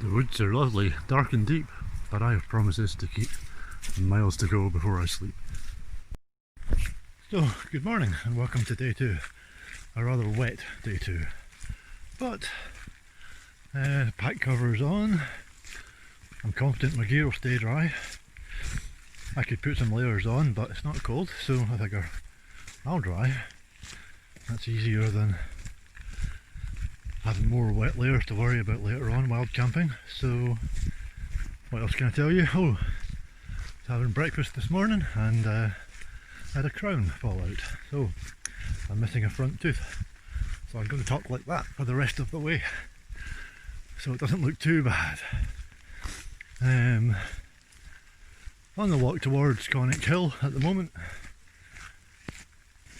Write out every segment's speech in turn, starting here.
The woods are lovely, dark and deep, but I have promises to keep and miles to go before I sleep. So, good morning and welcome to day 2. A rather wet day 2. But, pack cover is on. I'm confident my gear will stay dry. I could put some layers on, but it's not cold, so I figure I'll dry. That's easier than having more wet layers to worry about later on wild camping. So what else can I tell you? Oh, I was having breakfast this morning and had a crown fall out, so I'm missing a front tooth, so I'm going to talk like that for the rest of the way so it doesn't look too bad. On the walk towards Conic Hill at the moment.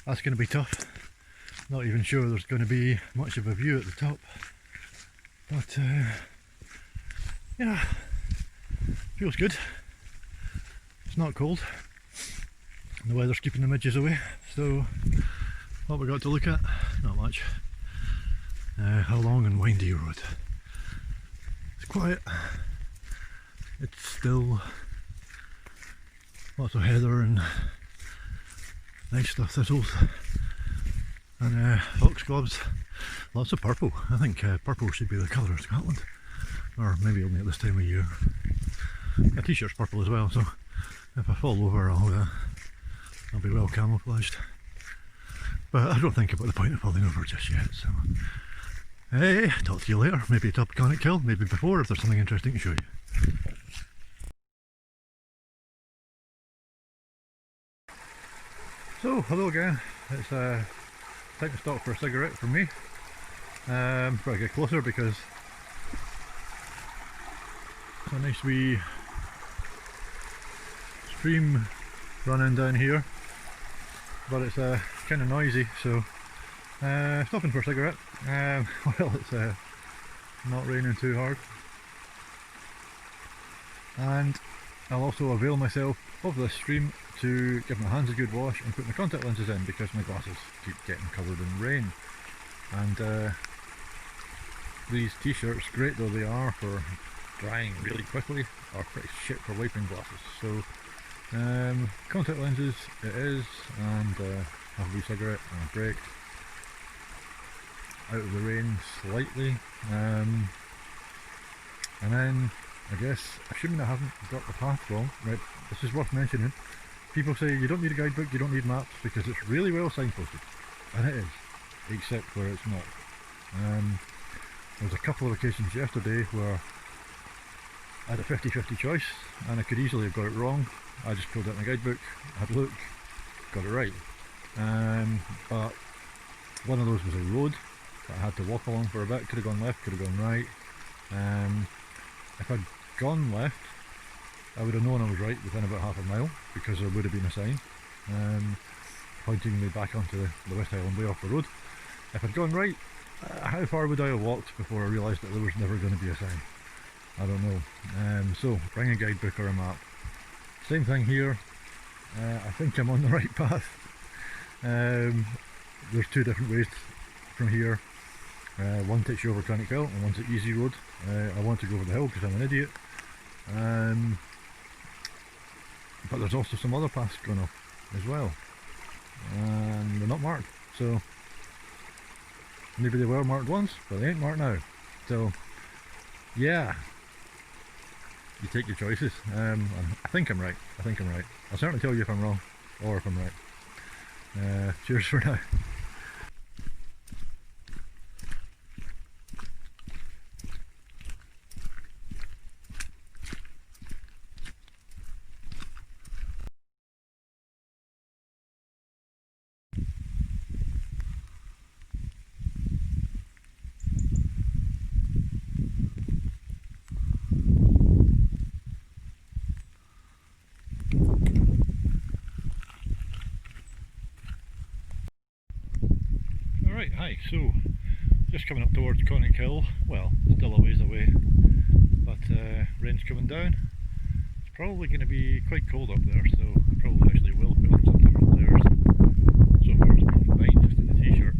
That's going to be tough. Not even sure there's going to be much of a view at the top, but yeah, feels good. It's not cold, the weather's keeping the midges away, so what we got to look at? Not much. A long and windy road. It's quiet, it's still, lots of heather and nice stuff, thistles and foxgloves, lots of purple. I think purple should be the colour of Scotland, or maybe only at this time of year. My t-shirt's purple as well, so if I fall over I'll be well camouflaged. But I don't think about the point of falling over just yet, so hey, talk to you later, maybe at top of Conic Hill, maybe before if there's something interesting to show you. So, hello again. It's time to stop for a cigarette for me. Better get closer because it's a nice wee stream running down here, but it's kind of noisy, so stopping for a cigarette. Well, it's not raining too hard, and I'll also avail myself of this stream to give my hands a good wash and put my contact lenses in because my glasses keep getting covered in rain. And these t-shirts, great though they are for drying really quickly, are pretty shit for wiping glasses. So contact lenses it is, and have a wee cigarette and a break out of the rain slightly, and then I guess, assuming I haven't got the path wrong, right, this is worth mentioning. People say you don't need a guidebook, you don't need maps, because it's really well signposted, and it is, except where it's not. There was a couple of occasions yesterday where I had a 50-50 choice, and I could easily have got it wrong. I just pulled out my guidebook, had a look, got it right. But one of those was a road that I had to walk along for a bit. Could have gone left, could have gone right. If I'd gone left, I would have known I was right within about half a mile, because there would have been a sign pointing me back onto the West Highland Way off the road. If I'd gone right, how far would I have walked before I realised that there was never going to be a sign? I don't know. So bring a guidebook or a map. Same thing here. I think I'm on the right path. There's two different ways from here. One takes you over Conic Hill and one's an easy road. I want to go over the hill because I'm an idiot. But there's also some other paths going up as well, and they're not marked, so maybe they were marked once, but they ain't marked now. So yeah, you take your choices. I think I'm right. I'll certainly tell you if I'm wrong or if I'm right. Cheers for now. Alright, hi, so just coming up towards Conic Hill, well, still a ways away, but rain's coming down. It's probably going to be quite cold up there, so I probably actually will put on some different layers. So far it's been fine just in the t-shirt,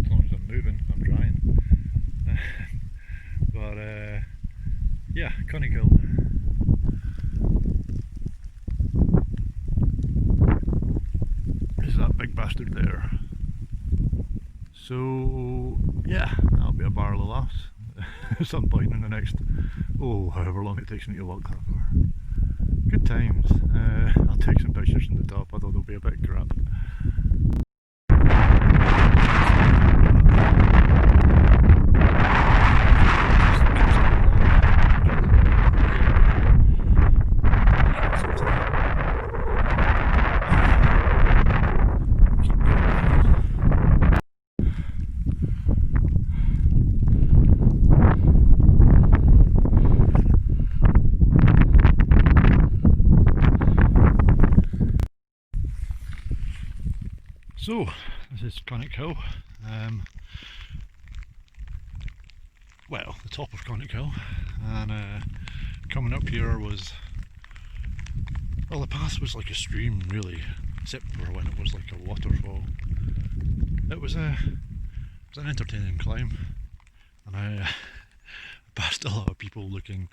as long as I'm moving, I'm drying. But Yeah, Conic Hill. Is that big bastard there? So yeah, that'll be a barrel of laughs at some point in the next, however long it takes me to walk that far. Good times. I'll take some pictures from the top, although they'll be a bit crap. So, this is Conic Hill. Well, the top of Conic Hill, and coming up here was, well, the path was like a stream really, except for when it was like a waterfall. It was an entertaining climb, and I passed a lot of people looking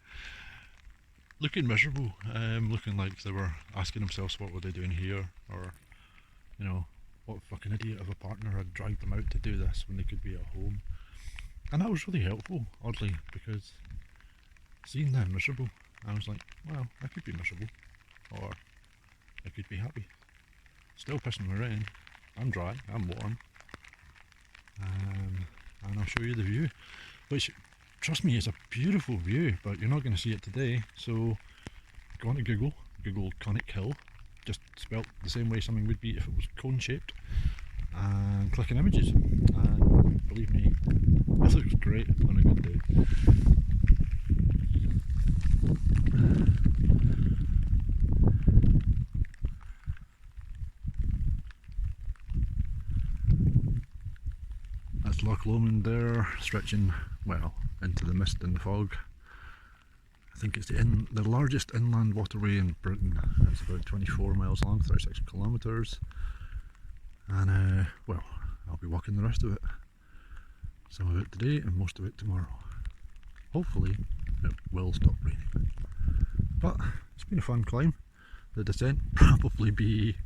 miserable, looking like they were asking themselves what were they doing here, or you know, what fucking idiot of a partner had dragged them out to do this when they could be at home. And that was really helpful, oddly, because seeing them miserable, I was like, well, I could be miserable, or I could be happy. Still pissing me rain, I'm dry, I'm warm, and I'll show you the view, which, trust me, it's a beautiful view, but you're not going to see it today, so go on to Google Conic Hill, just spelt the same way something would be if it was cone shaped, and click on images, and believe me, this looks great on a good day. That's Loch Lomond there, stretching, well, into the mist and the fog. I think it's the largest inland waterway in Britain. It's about 24 miles long, 36 kilometres, and well, I'll be walking the rest of it. Some of it today and most of it tomorrow. Hopefully it will stop raining. But it's been a fun climb. The descent probably be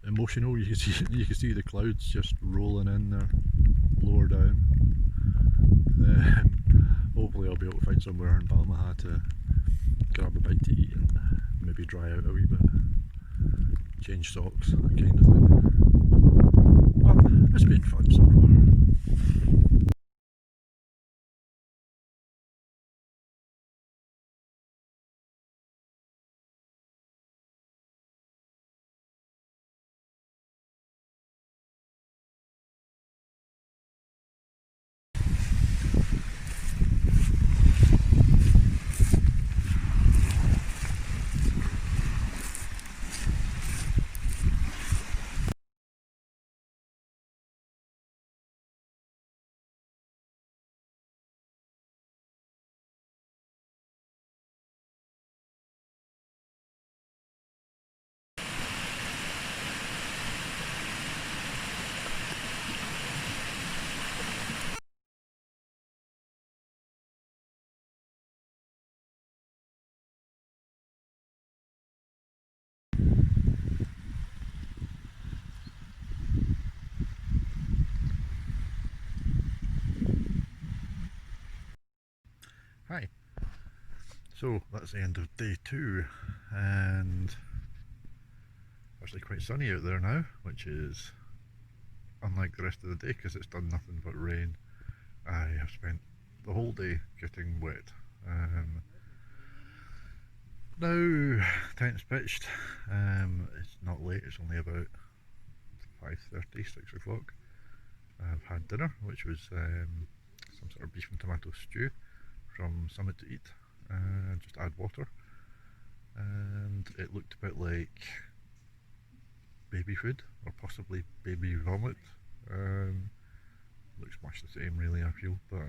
emotional. You can see the clouds just rolling in there, lower down. Hopefully I'll be able to find somewhere in Balmaha to grab a bite to eat and maybe dry out a wee bit, change socks, that kind of thing. But it's been fun so far. Hi. So that's the end of day 2, and actually quite sunny out there now, which is unlike the rest of the day because it's done nothing but rain. I have spent the whole day getting wet. Now tent's pitched. It's not late, it's only about 5:30, 6 o'clock. I've had dinner, which was some sort of beef and tomato stew from Summit to Eat. Just add water, and it looked a bit like baby food, or possibly baby vomit. Looks much the same really, I feel, but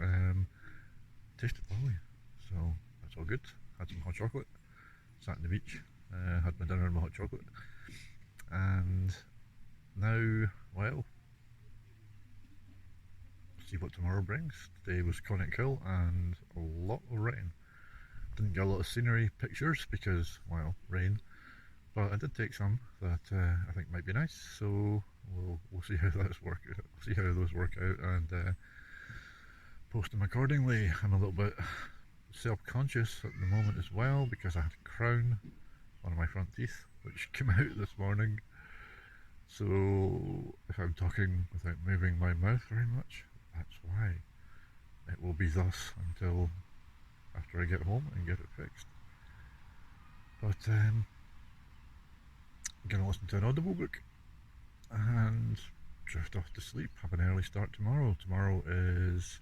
tasted lovely, so that's all good. Had some hot chocolate, sat on the beach, had my dinner and my hot chocolate, and now, well, see what tomorrow brings. Today was Conic Hill and a lot of rain. didn't get a lot of scenery pictures because, well, rain, but I did take some that I think might be nice, so we'll see how those work out, and post them accordingly. I'm a little bit self-conscious at the moment as well because I had to crown one of my front teeth, which came out this morning. So if I'm talking without moving my mouth very much, that's why. It will be thus until after I get home and get it fixed. But I'm going to listen to an Audible book and drift off to sleep. Have an early start tomorrow. Tomorrow is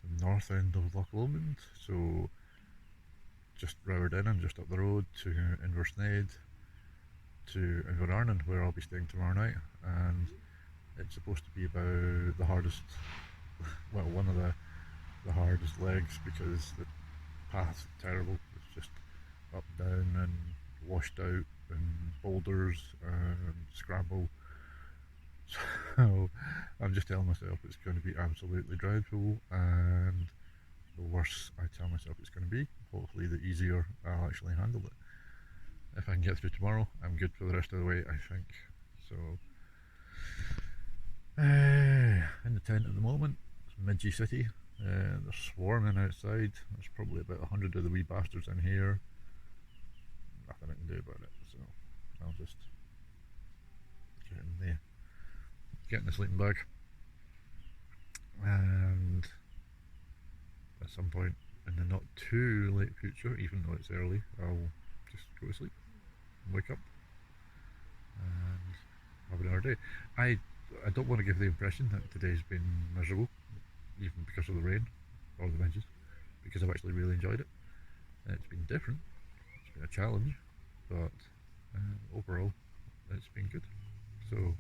the north end of Loch Lomond, so just Roward Inn and just up the road to Inversnaid to Inverarnon, where I'll be staying tomorrow night. And it's supposed to be about the hardest, well, one of the hardest legs because the path's terrible. It's just up, down, and washed out, and boulders and scramble. So I'm just telling myself it's going to be absolutely dreadful, and the worse I tell myself it's going to be, hopefully the easier I'll actually handle it. If I can get through tomorrow, I'm good for the rest of the way, I think. So in the tent at the moment, it's Midgie City. They're swarming outside. There's probably about 100 of the wee bastards in here. Nothing I can do about it, so I'll just get in the sleeping bag, and at some point in the not too late future, even though it's early, I'll just go to sleep and wake up and have another day. I don't want to give the impression that today's been miserable, even because of the rain or the wedges, because I've actually really enjoyed it. It's been different, it's been a challenge, but overall it's been good. So